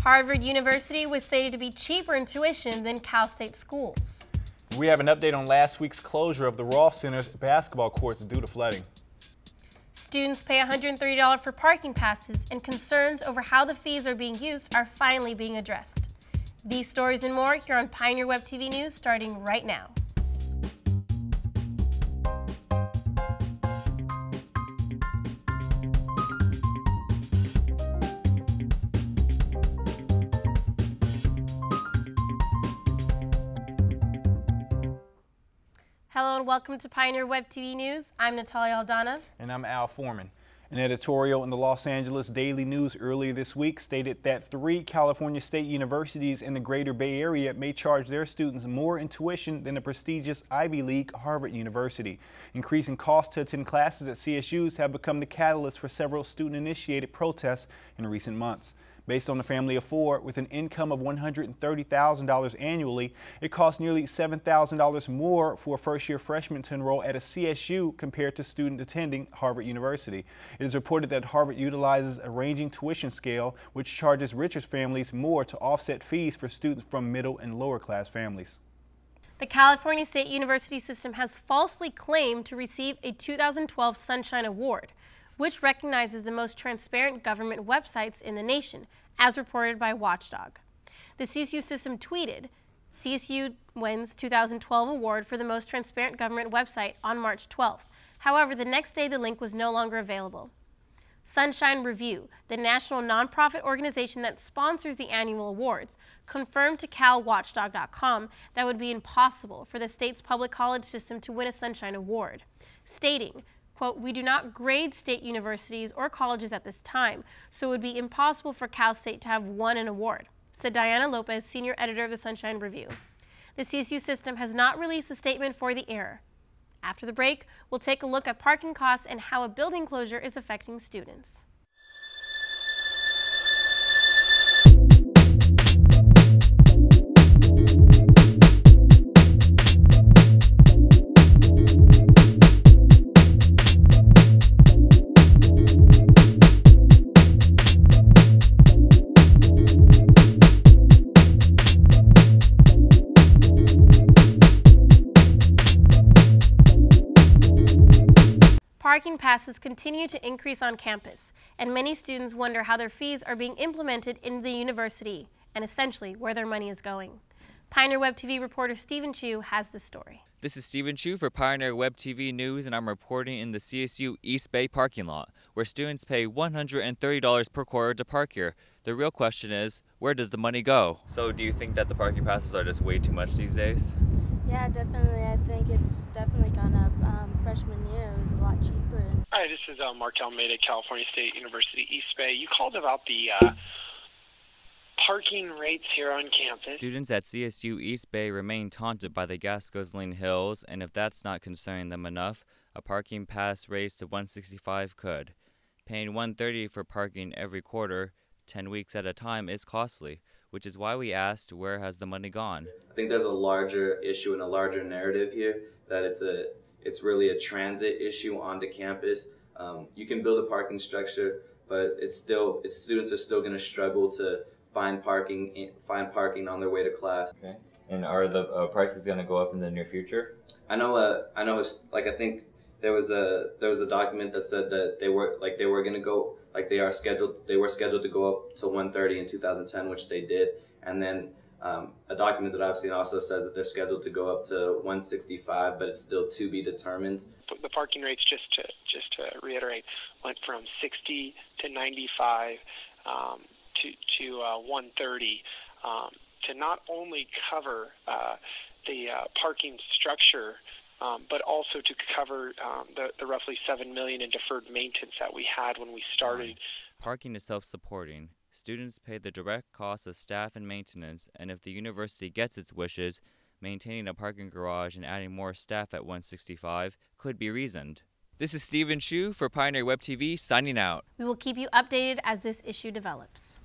Harvard University was stated to be cheaper in tuition than Cal State schools. We have an update on last week's closure of the Ross Center's basketball courts due to flooding. Students pay $130 for parking passes, and concerns over how the fees are being used are finally being addressed. These stories and more here on Pioneer Web TV News starting right now. Hello and welcome to Pioneer Web TV News. I'm Natalia Aldana. And I'm Al Foreman. An editorial in the Los Angeles Daily News earlier this week stated that 3 California state universities in the greater Bay Area may charge their students more in tuition than the prestigious Ivy League Harvard University. Increasing costs to attend classes at CSUs have become the catalyst for several student-initiated protests in recent months. Based on a family of 4 with an income of $130,000 annually, it costs nearly $7,000 more for a first-year freshman to enroll at a CSU compared to student attending Harvard University. It is reported that Harvard utilizes a ranging tuition scale, which charges richer families more to offset fees for students from middle and lower class families. The California State University system has falsely claimed to receive a 2012 Sunshine Award, which recognizes the most transparent government websites in the nation, as reported by Watchdog. The CSU system tweeted, "CSU wins 2012 award for the most transparent government website" on March 12th. However, the next day the link was no longer available. Sunshine Review, the national nonprofit organization that sponsors the annual awards, confirmed to CalWatchdog.com that it would be impossible for the state's public college system to win a Sunshine Award, stating, quote, "We do not grade state universities or colleges at this time, so it would be impossible for Cal State to have won an award," said Diana Lopez, senior editor of the Sunshine Review. The CSU system has not released a statement for the error. After the break, we'll take a look at parking costs and how a building closure is affecting students. Parking passes continue to increase on campus, and many students wonder how their fees are being implemented in the university and essentially where their money is going. Pioneer Web TV reporter Stephen Chu has the story. This is Stephen Chu for Pioneer Web TV News, and I'm reporting in the CSU East Bay parking lot, where students pay $130 per quarter to park here. The real question is, where does the money go? So do you think that the parking passes are just way too much these days? Yeah, definitely. I think it's definitely gone up. Freshman year, it was a lot cheaper. Hi, this is Mark Almeida, California State University, East Bay. You called about the parking rates here on campus. Students at CSU East Bay remain taunted by the gas guzzling hills, and if that's not concerning them enough, a parking pass raised to $165 could. Paying $130 for parking every quarter, 10 weeks at a time, is costly, which is why we asked, where has the money gone? I think there's a larger issue and a larger narrative here, that it's really a transit issue on the campus. You can build a parking structure, but students are still going to struggle to find parking on their way to class. Okay. And are the prices going to go up in the near future? I know. I think there was a document that said that they were scheduled to go up to $130 in 2010, which they did, and then a document that I've seen also says that they're scheduled to go up to $165, but it's still to be determined. The parking rates, just to reiterate, went from $60 to $95 to $130 to not only cover the parking structure, but also to cover the roughly $7 million in deferred maintenance that we had when we started. Parking is self-supporting. Students pay the direct costs of staff and maintenance, and if the university gets its wishes, maintaining a parking garage and adding more staff at $165 could be reasoned. This is Stephen Chu for Pioneer Web TV, signing out. We will keep you updated as this issue develops.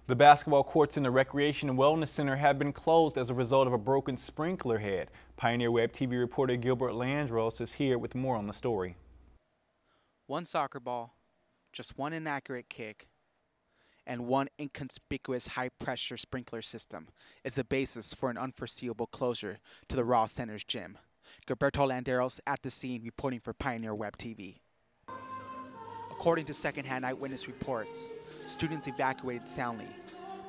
The basketball courts in the Recreation and Wellness Center have been closed as a result of a broken sprinkler head. Pioneer Web TV reporter Gilbert Landros is here with more on the story. One soccer ball, just one inaccurate kick, and one inconspicuous high-pressure sprinkler system is the basis for an unforeseeable closure to the Ross Center's gym. Gilberto Landeros at the scene reporting for Pioneer Web TV. According to secondhand eyewitness reports, students evacuated soundly,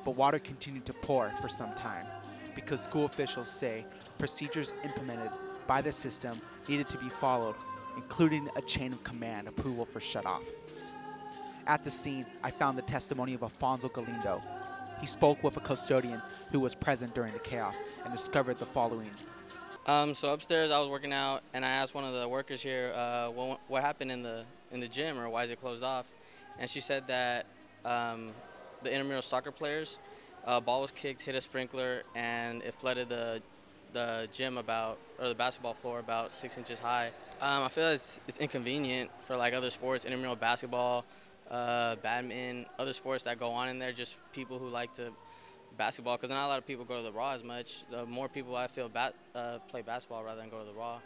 but water continued to pour for some time because school officials say procedures implemented by the system needed to be followed, including a chain of command approval for shutoff. At the scene, I found the testimony of Afonso Galindo. He spoke with a custodian who was present during the chaos and discovered the following. So upstairs I was working out, and I asked one of the workers here what happened in the gym, or why is it closed off, and she said that the intramural soccer players, ball was kicked, hit a sprinkler, and it flooded the gym the basketball floor about 6 inches high. I feel it's inconvenient for like other sports, intramural basketball, badminton, other sports that go on in there, just people who like to basketball, because not a lot of people go to the Raw as much. The more people I feel play basketball rather than go to the Raw,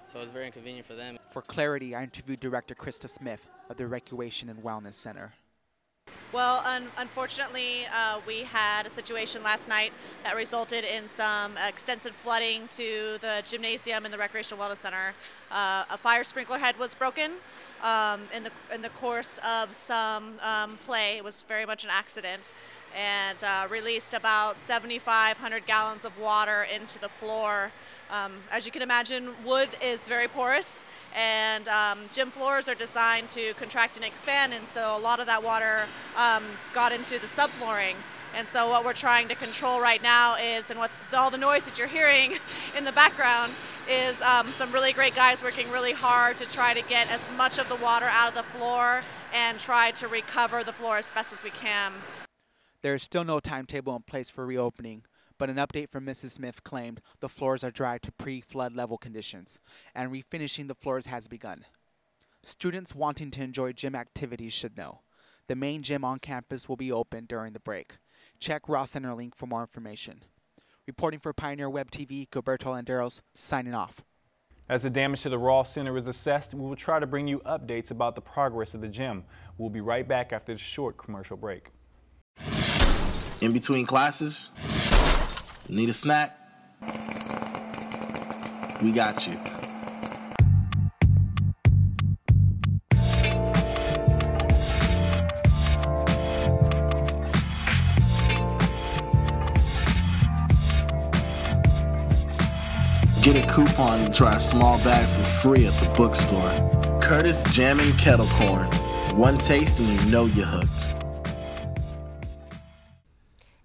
so it's very inconvenient for them. For clarity, I interviewed Director Krista Smith of the Recreation and Wellness Center. Well, unfortunately, we had a situation last night that resulted in some extensive flooding to the gymnasium and the Recreational Wellness Center. A fire sprinkler head was broken in the course of some play. It was very much an accident, and released about 7,500 gallons of water into the floor. As you can imagine, wood is very porous, and gym floors are designed to contract and expand, and so a lot of that water got into the subflooring. And so what we're trying to control right now is, and what all the noise that you're hearing in the background is some really great guys working really hard to try to get as much of the water out of the floor and try to recover the floor as best as we can. There is still no timetable in place for reopening, but an update from Mrs. Smith claimed the floors are dry to pre-flood level conditions, and refinishing the floors has begun. Students wanting to enjoy gym activities should know. The main gym on campus will be open during the break. Check Ross Center link for more information. Reporting for Pioneer Web TV, Gilberto Landeros, signing off. As the damage to the Ross Center is assessed, we will try to bring you updates about the progress of the gym. We'll be right back after this short commercial break. In between classes, need a snack? We got you. Get a coupon to try a small bag for free at the bookstore. Curtis Jammin' Kettle Corn. One taste and you know you're hooked.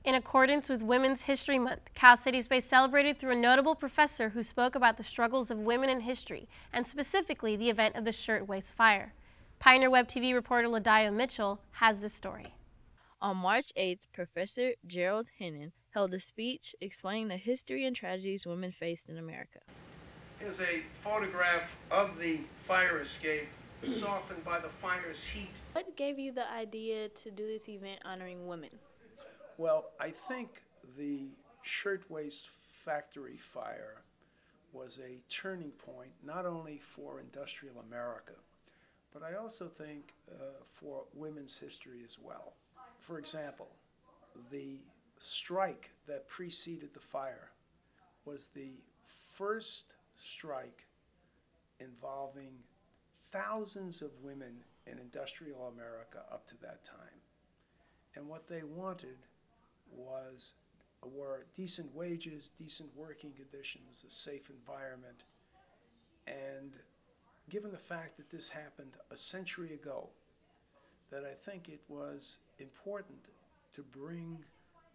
In accordance with Women's History Month, Cal Cities Bay celebrated through a notable professor who spoke about the struggles of women in history, and specifically the event of the Shirtwaist Fire. Pioneer Web TV reporter Ladayo Mitchell has this story. On March 8th, Professor Gerald Hennon held a speech explaining the history and tragedies women faced in America. Here's a photograph of the fire escape, softened by the fire's heat. What gave you the idea to do this event honoring women? Well, I think the Shirtwaist Factory fire was a turning point, not only for industrial America, but I also think for women's history as well. For example, the strike that preceded the fire was the first strike involving thousands of women in industrial America up to that time. And what they wanted were decent wages, decent working conditions, a safe environment. And given the fact that this happened a century ago, that I think it was important to bring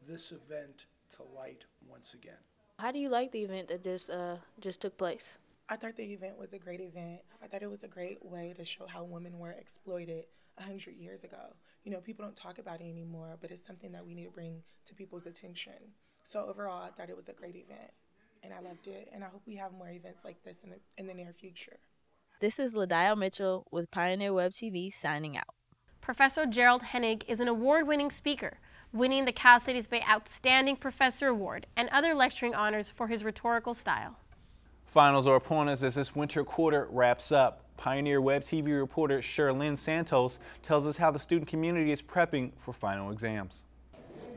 this event to light once again. How do you like the event that just took place? I thought the event was a great event. I thought it was a great way to show how women were exploited 100 years ago. You know, people don't talk about it anymore, but it's something that we need to bring to people's attention. So overall, I thought it was a great event, and I loved it, and I hope we have more events like this in the near future. This is Ladayo Mitchell with Pioneer Web TV signing out. Professor Gerald Hennig is an award-winning speaker, winning the Cal Cities Bay Outstanding Professor Award and other lecturing honors for his rhetorical style. Finals are upon us as this winter quarter wraps up. Pioneer Web TV reporter Sherlyn Santos tells us how the student community is prepping for final exams.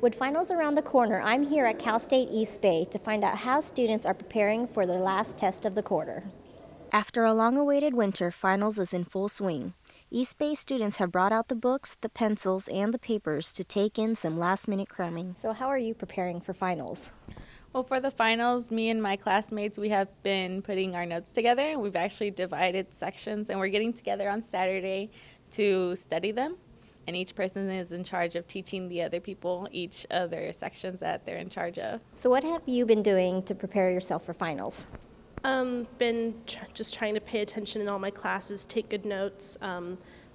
With finals around the corner, I'm here at Cal State East Bay to find out how students are preparing for their last test of the quarter. After a long-awaited winter, finals is in full swing. East Bay students have brought out the books, the pencils, and the papers to take in some last-minute cramming. So how are you preparing for finals? Well, for the finals, me and my classmates, we have been putting our notes together. We've actually divided sections, and we're getting together on Saturday to study them. And each person is in charge of teaching the other people each of their sections that they're in charge of. So what have you been doing to prepare yourself for finals? Just trying to pay attention in all my classes, take good notes,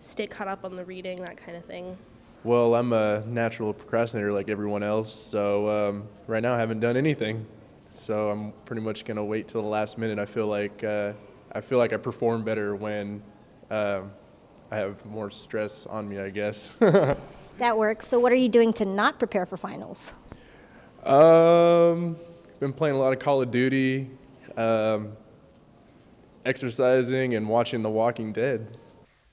stay caught up on the reading, that kind of thing. Well, I'm a natural procrastinator like everyone else, so right now I haven't done anything. So I'm pretty much going to wait till the last minute. I feel like I perform better when I have more stress on me, I guess. That works. So what are you doing to not prepare for finals? Been playing a lot of Call of Duty, exercising, and watching The Walking Dead.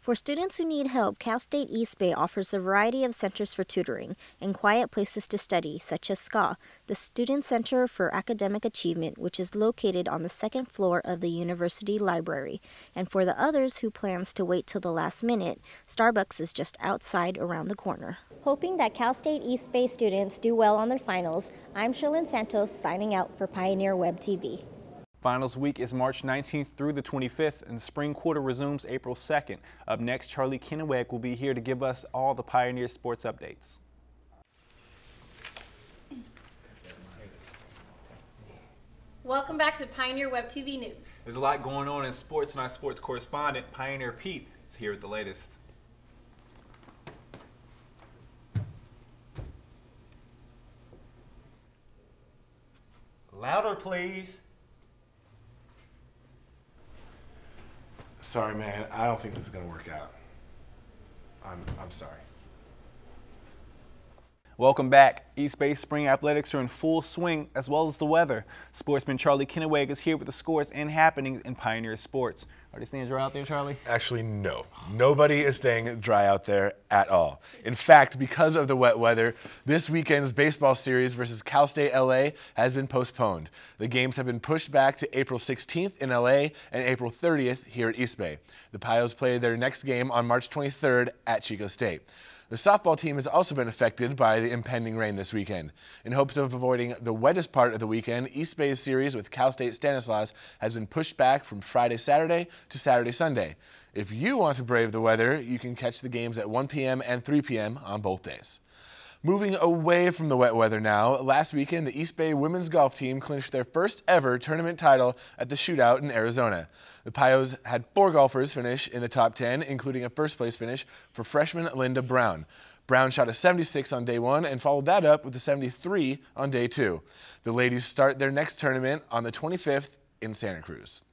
For students who need help, Cal State East Bay offers a variety of centers for tutoring and quiet places to study, such as SCA, the Student Center for Academic Achievement, which is located on the second floor of the University Library. And for the others who plans to wait till the last minute, Starbucks is just outside around the corner. Hoping that Cal State East Bay students do well on their finals, I'm Sherlyn Santos signing out for Pioneer Web TV. Finals week is March 19th through the 25th, and the spring quarter resumes April 2nd. Up next, Charlie Kennewick will be here to give us all the Pioneer sports updates. Welcome back to Pioneer Web TV News. There's a lot going on in sports, and our sports correspondent, Pioneer Pete, is here with the latest. Louder, please. Sorry, man. I don't think this is going to work out. I'm sorry. Welcome back. East Bay spring athletics are in full swing, as well as the weather. Sportsman Charlie Kennewick is here with the scores and happenings in Pioneer sports. Are they staying dry out there, Charlie? Actually, no. Nobody is staying dry out there at all. In fact, because of the wet weather, this weekend's baseball series versus Cal State LA has been postponed. The games have been pushed back to April 16th in LA and April 30th here at East Bay. The Pios play their next game on March 23rd at Chico State. The softball team has also been affected by the impending rain this weekend. In hopes of avoiding the wettest part of the weekend, East Bay's series with Cal State Stanislaus has been pushed back from Friday, Saturday to Saturday, Sunday. If you want to brave the weather, you can catch the games at 1 p.m. and 3 p.m. on both days. Moving away from the wet weather now, last weekend the East Bay women's golf team clinched their first ever tournament title at the Shootout in Arizona. The Pios had 4 golfers finish in the top 10, including a first place finish for freshman Linda Brown. Brown shot a 76 on day 1 and followed that up with a 73 on day 2. The ladies start their next tournament on the 25th in Santa Cruz.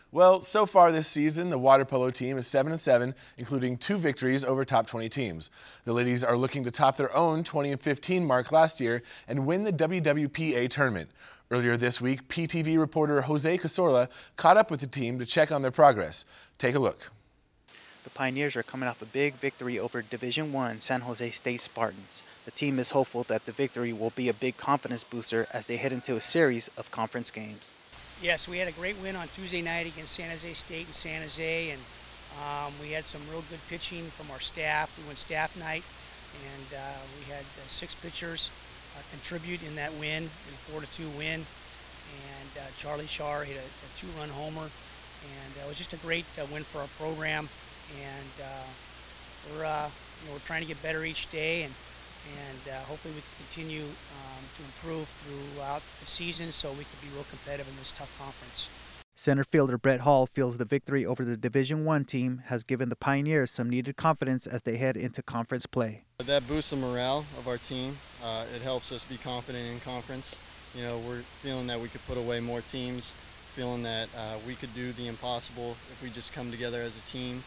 Well, so far this season, the water polo team is 7-7, including 2 victories over top 20 teams. The ladies are looking to top their own 20-15 mark last year and win the WWPA tournament. Earlier this week, PTV reporter Jose Casorla caught up with the team to check on their progress. Take a look. The Pioneers are coming off a big victory over Division I San Jose State Spartans. The team is hopeful that the victory will be a big confidence booster as they head into a series of conference games. Yes, we had a great win on Tuesday night against San Jose State in San Jose, and we had some real good pitching from our staff. We went staff night, and we had 6 pitchers contribute in that win, in a 4-2 win. And Charlie Shar hit a 2-run homer, and it was just a great win for our program. And we're trying to get better each day, and hopefully we can continue to improve throughout the season so we can be real competitive in this tough conference. Center fielder Brett Hall feels the victory over the Division I team has given the Pioneers some needed confidence as they head into conference play. That boosts the morale of our team. It helps us be confident in conference. You know, we're feeling that we could put away more teams, feeling that we could do the impossible if we just come together as a team.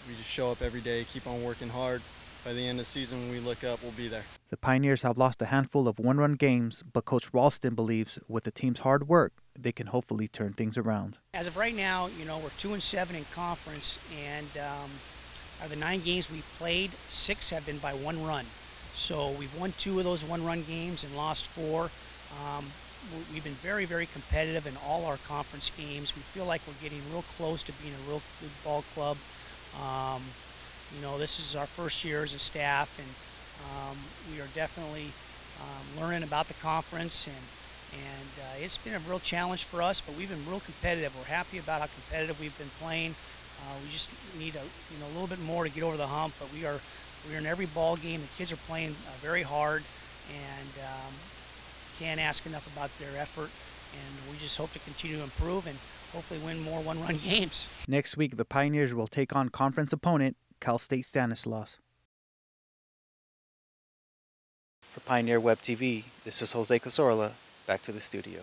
We just show up every day, keep on working hard, by the end of the season when we look up, we'll be there. The Pioneers have lost a handful of one-run games, but Coach Ralston believes with the team's hard work, they can hopefully turn things around. As of right now, we're 2-7 in conference, and out of the 9 games we played, 6 have been by 1 run. So we've won 2 of those 1-run games and lost 4. We've been very, very competitive in all our conference games. We feel like we're getting real close to being a real good ball club. This is our first year as a staff, and we are definitely learning about the conference, and it's been a real challenge for us, but we've been real competitive. We're happy about how competitive we've been playing. We just need a little bit more to get over the hump, but we're in every ball game. The kids are playing very hard, and can't ask enough about their effort, and we just hope to continue to improve and hopefully win more 1-run games. Next week, the Pioneers will take on conference opponent Cal State Stanislaus. For Pioneer Web TV, this is Jose Cazorla. Back to the studio.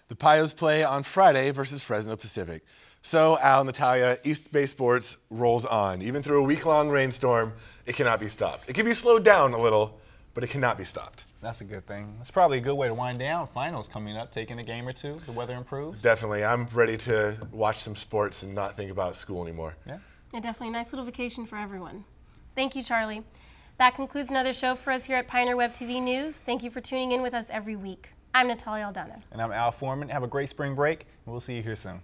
The Pios play on Friday versus Fresno Pacific. So, Al, Natalia, East Bay Sports rolls on. Even through a week-long rainstorm, it cannot be stopped. It can be slowed down a little, but it cannot be stopped. That's a good thing. It's probably a good way to wind down. Finals coming up, taking a game or two. The weather improves. Definitely. I'm ready to watch some sports and not think about school anymore. Yeah. And definitely a nice little vacation for everyone. Thank you, Charlie. That concludes another show for us here at Pioneer Web TV News. Thank you for tuning in with us every week. I'm Natalia Aldana. And I'm Al Foreman. Have a great spring break, and we'll see you here soon.